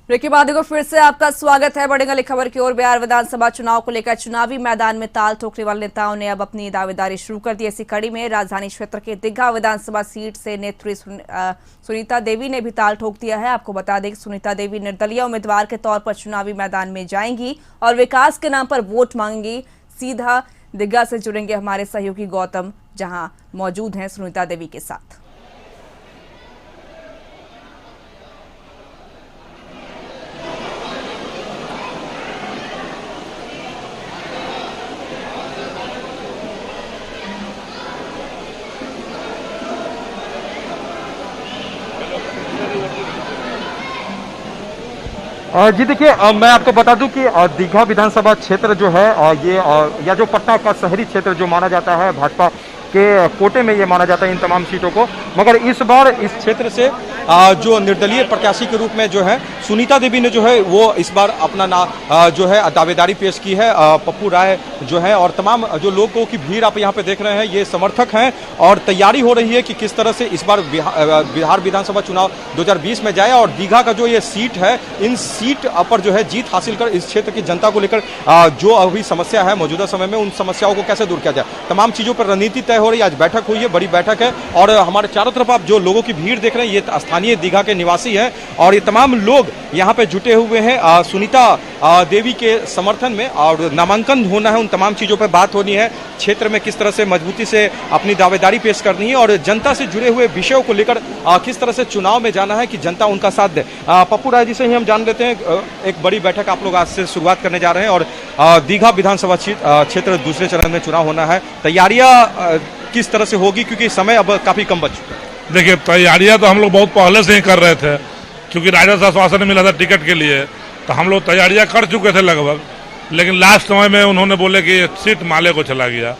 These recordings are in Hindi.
ब्रेक के बाद फिर से आपका स्वागत है। बढ़ेंगे खबर की ओर। बिहार विधानसभा चुनाव को लेकर चुनावी मैदान में ताल ठोकने वाले नेताओं ने अब अपनी दावेदारी शुरू कर दी। इसी कड़ी में राजधानी क्षेत्र के दीघा विधानसभा सीट से नेत्री सुनीता देवी ने भी ताल ठोक दिया है। आपको बता दें कि सुनीता देवी निर्दलीय उम्मीदवार के तौर पर चुनावी मैदान में जाएंगी और विकास के नाम पर वोट मांगेंगी। सीधा दीघा से जुड़ेंगे हमारे सहयोगी गौतम, जहां मौजूद हैं सुनीता देवी के साथ। जी देखिए, मैं आपको बता दूं कि दीघा विधानसभा क्षेत्र जो है ये या जो पटना का शहरी क्षेत्र जो माना जाता है, भाजपा के कोटे में ये माना जाता है इन तमाम सीटों को। मगर इस बार इस क्षेत्र से जो निर्दलीय प्रत्याशी के रूप में जो है सुनीता देवी ने जो है वो इस बार अपना जो है दावेदारी पेश की है। पप्पू राय जो है और तमाम जो लोगों की भीड़ आप यहाँ पे देख रहे हैं, ये समर्थक हैं और तैयारी हो रही है कि किस तरह से इस बार बिहार विधानसभा चुनाव 2020 में जाए और दीघा का जो ये सीट है, इन सीट पर जो है जीत हासिल कर इस क्षेत्र की जनता को लेकर जो अभी समस्या है मौजूदा समय में, उन समस्याओं को कैसे दूर किया जाए, तमाम चीजों पर रणनीति तय हो रही है। आज बैठक हुई है, बड़ी बैठक है और हमारे चारों तरफ आप जो लोगों की भीड़ देख रहे हैं, ये स्थानीय दीघा के निवासी हैं और ये तमाम लोग यहाँ पे जुटे हुए हैं सुनीता देवी के समर्थन में। और नामांकन होना है, उन तमाम चीजों पर बात होनी है, क्षेत्र में किस तरह से मजबूती से अपनी दावेदारी पेश करनी है और जनता से जुड़े हुए विषयों को लेकर किस तरह से चुनाव में जाना है कि जनता उनका साथ दे। पप्पू राय जी से ही हम जान लेते हैं, एक बड़ी बैठक आप लोग आज से शुरुआत करने जा रहे हैं और दीघा विधानसभा क्षेत्र दूसरे चरण में चुनाव होना है, तैयारियां किस तरह से होगी क्योंकि समय अब काफी कम बच चुका है? देखिए, तैयारियां तो हम लोग बहुत पहले से ही कर रहे थे, क्योंकि राजद से आश्वासन मिला था टिकट के लिए, तो हम लोग तैयारियां कर चुके थे लगभग। लेकिन लास्ट समय में उन्होंने बोले कि सीट माले को चला गया,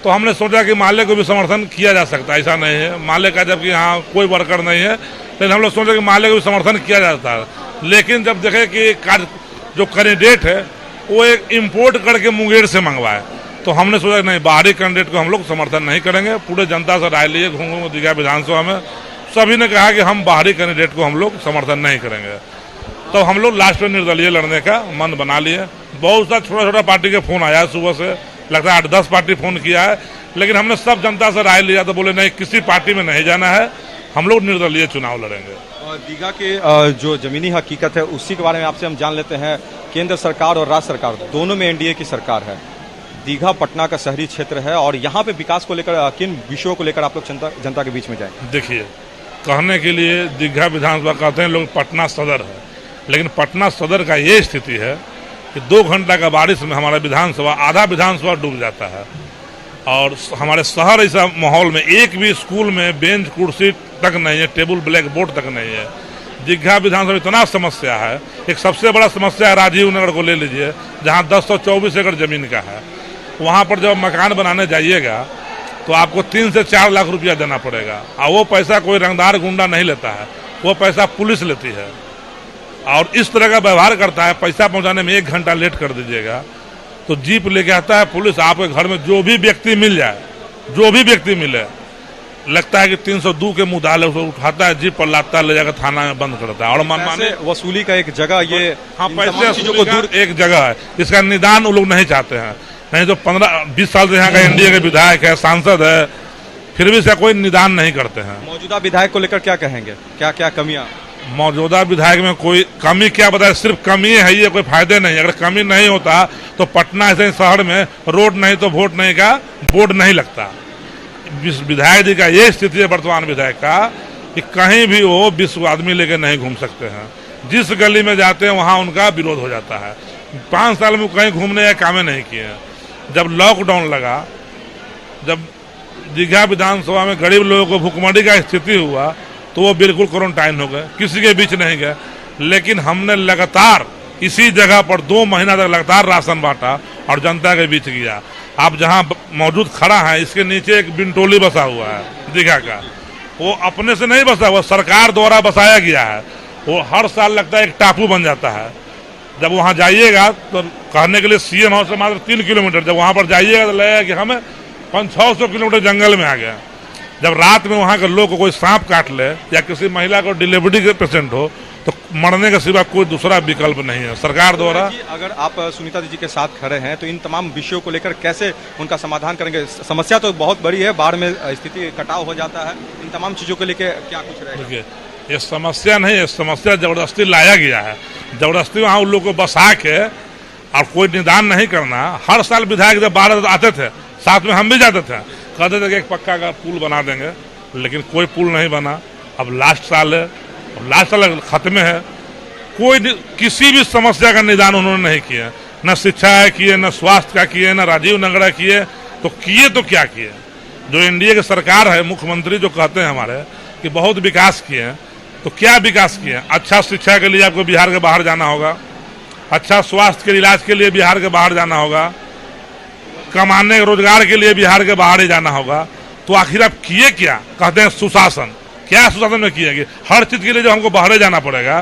तो हमने सोचा कि माले को भी समर्थन किया जा सकता है, ऐसा नहीं है माले का जबकि यहाँ कोई वर्कर नहीं है, लेकिन हम लोग सोचे कि माले को भी समर्थन किया जाता है। लेकिन जब देखे कि जो कैंडिडेट है वो एक इम्पोर्ट करके मुंगेर से मंगवाए, तो हमने सोचा नहीं, बाहरी कैंडिडेट को हम लोग समर्थन नहीं करेंगे। पूरे जनता से राय लिए घूम दीघा विधानसभा में, सभी ने कहा कि हम बाहरी कैंडिडेट को हम लोग समर्थन नहीं करेंगे। तो हम लोग लास्ट में निर्दलीय लड़ने का मन बना लिए। बहुत सा छोटा छोटा पार्टी के फोन आया सुबह से, लगता है 8-10 पार्टी फोन किया है, लेकिन हमने सब जनता से राय लिया तो बोले नहीं, किसी पार्टी में नहीं जाना है, हम लोग निर्दलीय चुनाव लड़ेंगे। दीघा के जो जमीनी हकीकत है उसी के बारे में आपसे हम जान लेते हैं। केंद्र सरकार और राज्य सरकार दोनों में एनडीए की सरकार है। दीघा पटना का शहरी क्षेत्र है और यहाँ पे विकास को लेकर किन विषयों को लेकर आप लोग जनता के बीच में जाएं? देखिए, कहने के लिए दीघा विधानसभा कहते हैं लोग पटना सदर है, लेकिन पटना सदर का ये स्थिति है कि 2 घंटा का बारिश में हमारा विधानसभा आधा विधानसभा डूब जाता है। और हमारे शहर ऐसा माहौल में एक भी स्कूल में बेंच कुर्सी तक नहीं है, टेबल ब्लैक बोर्ड तक नहीं है। दीघा विधानसभा इतना समस्या है। एक सबसे बड़ा समस्या है राजीव नगर को ले लीजिए, जहाँ 1024 एकड़ जमीन का है। वहाँ पर जब मकान बनाने जाइएगा तो आपको 3 से 4 लाख रुपया देना पड़ेगा और वो पैसा कोई रंगदार गुंडा नहीं लेता है, वो पैसा पुलिस लेती है और इस तरह का व्यवहार करता है। पैसा पहुंचाने में 1 घंटा लेट कर दीजिएगा तो जीप लेके आता है पुलिस, आपके घर में जो भी व्यक्ति मिल जाए, जो भी व्यक्ति मिले, लगता है कि 302 के मुद्दा है, उसको उठाता है, जीप पर लाता है, ले जाकर थाना में बंद करता है। और मनमाने वसूली का एक जगह, ये हाँ, पैसे चीजों को दूर एक जगह है, इसका निदान वो लोग नहीं चाहते हैं। नहीं तो 15-20 साल से यहाँ का एनडीए के विधायक है, सांसद है, फिर भी इसका कोई निदान नहीं करते हैं। मौजूदा विधायक को लेकर क्या कहेंगे, क्या क्या कमियां? मौजूदा विधायक में कोई कमी क्या बताए, सिर्फ कमी है, ये कोई फायदे नहीं। अगर कमी नहीं होता तो पटना ऐसे शहर में रोड नहीं तो वोट नहीं का बोर्ड नहीं लगता। विधायक जी का ये स्थिति है वर्तमान विधायक का कि कहीं भी वो 20 आदमी लेके नहीं घूम सकते हैं। जिस गली में जाते हैं वहां उनका विरोध हो जाता है। 5 साल में कहीं घूमने या कामें नहीं किए हैं। जब लॉकडाउन लगा, जब दीघा विधानसभा में गरीब लोगों को भूखमरी का स्थिति हुआ तो वो बिल्कुल क्वारंटाइन हो गए, किसी के बीच नहीं गए। लेकिन हमने लगातार इसी जगह पर 2 महीना तक लगातार राशन बांटा और जनता के बीच गया। आप जहां मौजूद खड़ा है, इसके नीचे एक बिंटोली बसा हुआ है दीघा का, वो अपने से नहीं बसा हुआ, सरकार द्वारा बसाया गया है। वो हर साल लगता है एक टापू बन जाता है। जब वहां जाइएगा तो कहने के लिए सीएम हाउस से मात्र 3 किलोमीटर, जब वहां पर जाइएगा तो लगेगा कि हमें 500-600 किलोमीटर जंगल में आ गया। जब रात में वहां के लोग को कोई सांप काट ले या किसी महिला को डिलीवरी के पेशेंट हो तो मरने के सिवा कोई दूसरा विकल्प नहीं है सरकार द्वारा। जी, अगर आप सुनीता जी के साथ खड़े हैं तो इन तमाम विषयों को लेकर कैसे उनका समाधान करेंगे? समस्या तो बहुत बड़ी है, बाढ़ में स्थिति कटाव हो जाता है, इन तमाम चीजों को लेकर क्या कुछ रहेगा? देखिए, ये समस्या नहीं है, समस्या जबरदस्ती लाया गया है। जबरदस्ती वहाँ उन लोगों को बसा के और कोई निदान नहीं करना। हर साल विधायक जब बाढ़ आते थे, साथ में हम भी जाते थे, कहते थे कि एक पक्का का पुल बना देंगे, लेकिन कोई पुल नहीं बना। अब लास्ट साल है, अब लास्ट साल खत्म है, कोई किसी भी समस्या का निदान उन्होंने नहीं किया। न शिक्षा किए, न स्वास्थ्य का किए, न राजीव नगरा किए। तो किए तो क्या किए? जो एनडीए की सरकार है, मुख्यमंत्री जो कहते हैं हमारे कि बहुत विकास किए हैं, तो क्या विकास किए? अच्छा शिक्षा के लिए आपको बिहार के बाहर जाना होगा, अच्छा स्वास्थ्य के इलाज के लिए बिहार के बाहर जाना होगा, कमाने रोजगार के लिए बिहार के बाहर ही जाना होगा। तो आखिर आप किए क्या? कहते हैं सुशासन। क्या सुशासन में किए? हर चीज के लिए जो हमको बाहर जाना पड़ेगा,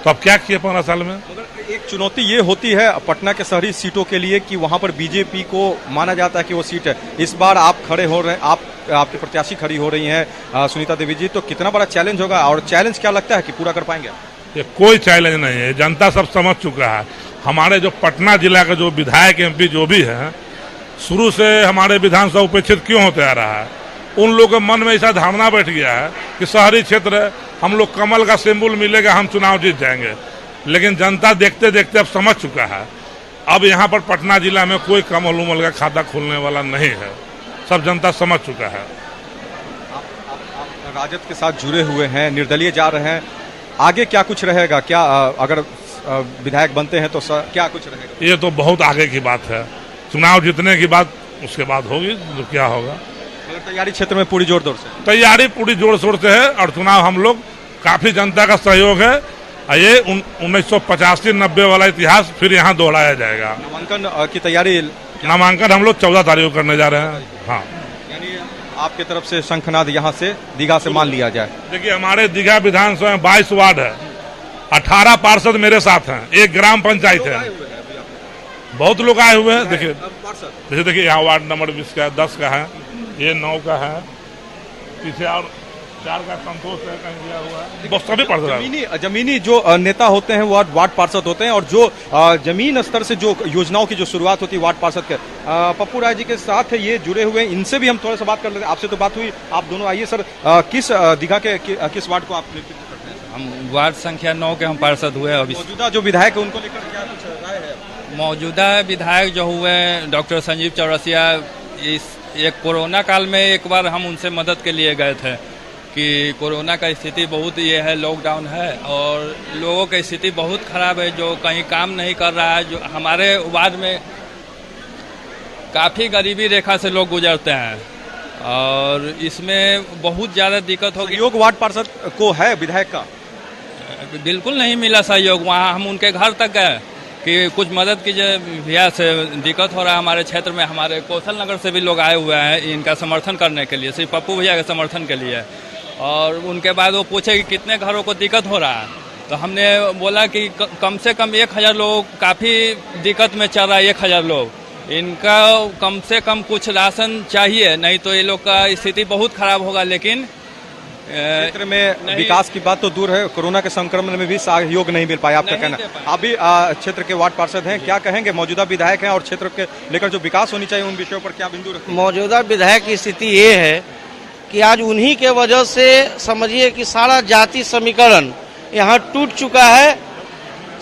तो अब क्या किए 15 साल में? मगर एक चुनौती ये होती है पटना के शहरी सीटों के लिए कि वहां पर बीजेपी को माना जाता है कि वो सीट है। इस बार आप खड़े हो रहे हैं, आपके प्रत्याशी खड़ी हो रही हैं सुनीता देवी जी, तो कितना बड़ा चैलेंज होगा और चैलेंज क्या लगता है कि पूरा कर पाएंगे? ये कोई चैलेंज नहीं है, जनता सब समझ चुका है। हमारे जो पटना जिला का जो विधायक एमपी जो भी है, शुरू से हमारे विधानसभा उपेक्षित क्यों होते आ रहा है? उन लोगों के मन में ऐसा धारणा बैठ गया है कि शहरी क्षेत्र हम लोग कमल का सिंबल मिलेगा, हम चुनाव जीत जाएंगे। लेकिन जनता देखते देखते अब समझ चुका है, अब यहाँ पर पटना जिला में कोई कमल उमल का खाता खोलने वाला नहीं है, सब जनता समझ चुका है। आप राजद के साथ जुड़े हुए हैं, निर्दलीय जा रहे हैं, आगे क्या कुछ रहेगा? क्या अगर विधायक बनते हैं तो क्या कुछ रहेगा? ये तो बहुत आगे की बात है, चुनाव जीतने की बात उसके बाद होगी, तो क्या होगा। तैयारी क्षेत्र में पूरी जोर शोर से? तैयारी पूरी जोर शोर से है और चुनाव हम लोग काफी जनता का सहयोग है। ये 1985-90 वाला इतिहास फिर यहाँ दोहराया जाएगा। नामांकन की तैयारी? नामांकन हम लोग 14 तारीख को करने जा रहे हैं। हाँ, यानी आपके तरफ से शंखनाद यहाँ से दीघा से मान लिया जाए? देखिए, हमारे दीघा विधानसभा में 22 वार्ड है, 18 पार्षद मेरे साथ हैं, एक ग्राम पंचायत है, बहुत लोग आए हुए हैं। देखिए जैसे देखिए यहाँ वार्ड नंबर 20 का है, 10 का है, ये 9 का है, पीछे और 4 का संतोष है, कहीं दिया हुआ है, बहुत सभी पार्षद। जमीनी जो नेता होते हैं वो वार्ड पार्षद होते हैं, और जो जमीन स्तर से जो योजनाओं की जो शुरुआत होती है वार्ड पार्षद के। पप्पू राय जी के साथ ये जुड़े हुए हैं, इनसे भी हम थोड़ा सा बात कर लेते हैं। आपसे तो बात हुई, आप दोनों आइए सर। किस दीघा के किस वार्ड को आप नेतृत्व करते हैं? हम वार्ड संख्या 9 के हम पार्षद हुए। अभी मौजूदा जो विधायक है उनको लेकर क्या कुछ राय है? मौजूदा विधायक जो हुए डॉक्टर संजीव चौरसिया, एक कोरोना काल में एक बार हम उनसे मदद के लिए गए थे कि कोरोना का स्थिति बहुत ये है, लॉकडाउन है और लोगों की स्थिति बहुत खराब है, जो कहीं काम नहीं कर रहा है। जो हमारे वार्ड में काफ़ी गरीबी रेखा से लोग गुजरते हैं और इसमें बहुत ज़्यादा दिक्कत होगी। सहयोग वार्ड पार्षद को है विधायक का? बिल्कुल नहीं मिला सहयोग। वहाँ हम उनके घर तक गए कि कुछ मदद कीजिए भैया, से दिक्कत हो रहा है हमारे क्षेत्र में। हमारे कौशल नगर से भी लोग आए हुए हैं इनका समर्थन करने के लिए, सिर्फ पप्पू भैया के समर्थन के लिए। और उनके बाद वो पूछे कि कितने घरों को दिक्कत हो रहा है, तो हमने बोला कि कम से कम 1000 लोग काफ़ी दिक्कत में चल रहा है। 1000 लोग, इनका कम से कम कुछ राशन चाहिए, नहीं तो ये लोग का स्थिति बहुत खराब होगा। लेकिन क्षेत्र में विकास की बात तो दूर है, कोरोना के संक्रमण में भी सहयोग नहीं मिल पाया, आपका कहना। आप भी क्षेत्र के वार्ड पार्षद हैं, क्या कहेंगे? मौजूदा विधायक हैं और क्षेत्र के लेकर जो विकास होनी चाहिए उन विषयों पर क्या बिंदु रखेंगे? मौजूदा विधायक की स्थिति ये है कि आज उन्हीं के वजह से समझिए कि सारा जाति समीकरण यहाँ टूट चुका है।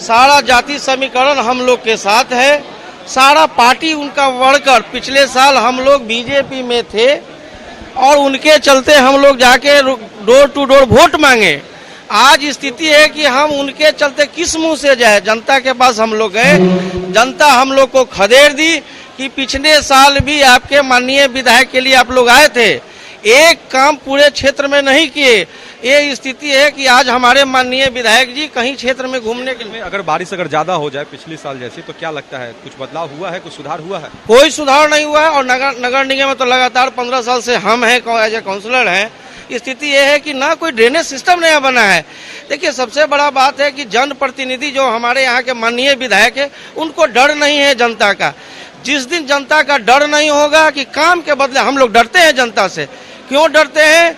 सारा जाति समीकरण हम लोग के साथ है, सारा पार्टी उनका बढ़कर पिछले साल हम लोग बीजेपी में थे और उनके चलते हम लोग जाके डोर टू डोर वोट मांगे। आज स्थिति है कि हम उनके चलते किस मुंह से जाए? जनता के पास हम लोग गए, जनता हम लोग को खदेड़ दी कि पिछले साल भी आपके माननीय विधायक के लिए आप लोग आए थे, एक काम पूरे क्षेत्र में नहीं किए। ये स्थिति है कि आज हमारे माननीय विधायक जी कहीं क्षेत्र में घूमने के लिए, अगर बारिश अगर ज्यादा हो जाए पिछले साल जैसी, तो क्या लगता है कुछ बदलाव हुआ है, कुछ सुधार हुआ है? कोई सुधार नहीं हुआ है। और नगर निगम में तो लगातार 15 साल से हम हैं, एज ए काउंसलर हैं। स्थिति यह है कि ना कोई ड्रेनेज सिस्टम नया बना है। देखिए, सबसे बड़ा बात है कि जनप्रतिनिधि जो हमारे यहाँ के माननीय विधायक है, उनको डर नहीं है जनता का। जिस दिन जनता का डर नहीं होगा कि काम के बदले हम लोग डरते हैं जनता से। क्यों डरते हैं?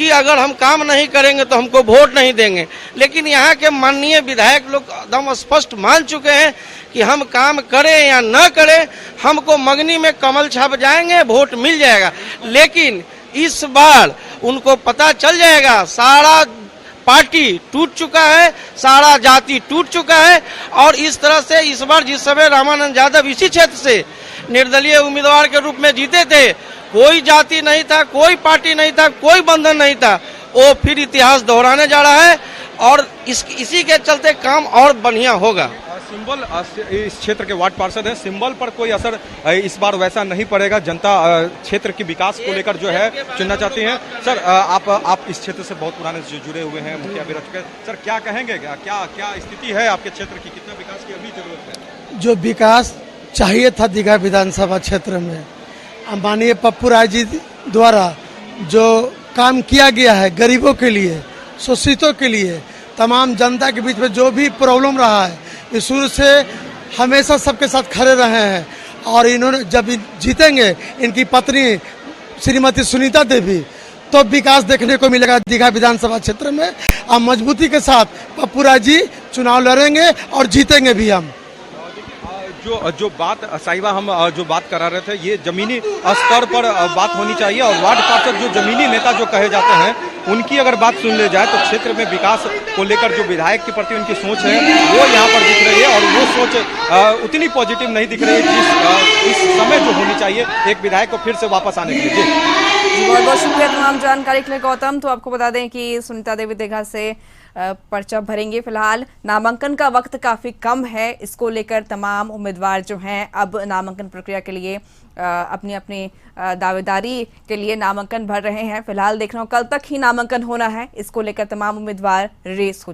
कि अगर हम काम नहीं करेंगे तो हमको वोट नहीं देंगे। लेकिन यहाँ के माननीय विधायक लोग एकदम स्पष्ट मान चुके हैं कि हम काम करें या न करें, हमको मगनी में कमल छप जाएंगे, वोट मिल जाएगा। लेकिन इस बार उनको पता चल जाएगा, सारा पार्टी टूट चुका है, सारा जाति टूट चुका है। और इस तरह से इस बार जिस समय रामानंद यादव इसी क्षेत्र से निर्दलीय उम्मीदवार के रूप में जीते थे, कोई जाति नहीं था, कोई पार्टी नहीं था, कोई बंधन नहीं था, वो फिर इतिहास दोहराने जा रहा है और इसी के चलते काम और बढ़िया होगा। सिंबल इस क्षेत्र के वार्ड पार्षद हैं, सिंबल पर कोई असर इस बार वैसा नहीं पड़ेगा। जनता क्षेत्र के विकास को लेकर जो है चुनना चाहती हैं। सर आप इस क्षेत्र से बहुत पुराने से जुड़े हुए हैं, मुखिया भी रह चुके हैं। सर क्या कहेंगे, क्या स्थिति है आपके क्षेत्र की, कितना विकास की अभी जरूरत है? जो विकास चाहिए था दीघा विधानसभा क्षेत्र में, माननीय पप्पू राय जी द्वारा जो काम किया गया है, गरीबों के लिए, शोषितों के लिए, तमाम जनता के बीच में जो भी प्रॉब्लम रहा है, इस शुरू से हमेशा सबके साथ खड़े रहे हैं। और इन्होंने जब जीतेंगे, इनकी पत्नी श्रीमती सुनीता देवी, तो विकास देखने को मिलेगा दीघा विधानसभा क्षेत्र में। अब मजबूती के साथ पप्पू राय जी चुनाव लड़ेंगे और जीतेंगे भी हम। जो बात साहिबा हम जो बात करा रहे थे, ये जमीनी स्तर पर बात होनी चाहिए। और वार्ड पार्षद जो जमीनी नेता जो कहे जाते हैं, उनकी अगर बात सुन ले जाए तो क्षेत्र में विकास को लेकर जो विधायक के प्रति उनकी सोच है वो यहाँ पर दिख रही है। और वो सोच उतनी पॉजिटिव नहीं दिख रही है जिस इस समय जो होनी चाहिए एक विधायक को फिर से वापस आने के लिए। जी बहुत बहुत शुक्रिया तमाम जानकारी के लिए गौतम। तो आपको बता दें कि सुनीता देवी दीघा से पर्चा भरेंगे। फिलहाल नामांकन का वक्त काफी कम है, इसको लेकर तमाम उम्मीदवार जो हैं अब नामांकन प्रक्रिया के लिए अपनी अपनी दावेदारी के लिए नामांकन भर रहे हैं। फिलहाल देखना कल तक ही नामांकन होना है, इसको लेकर तमाम उम्मीदवार रेस हो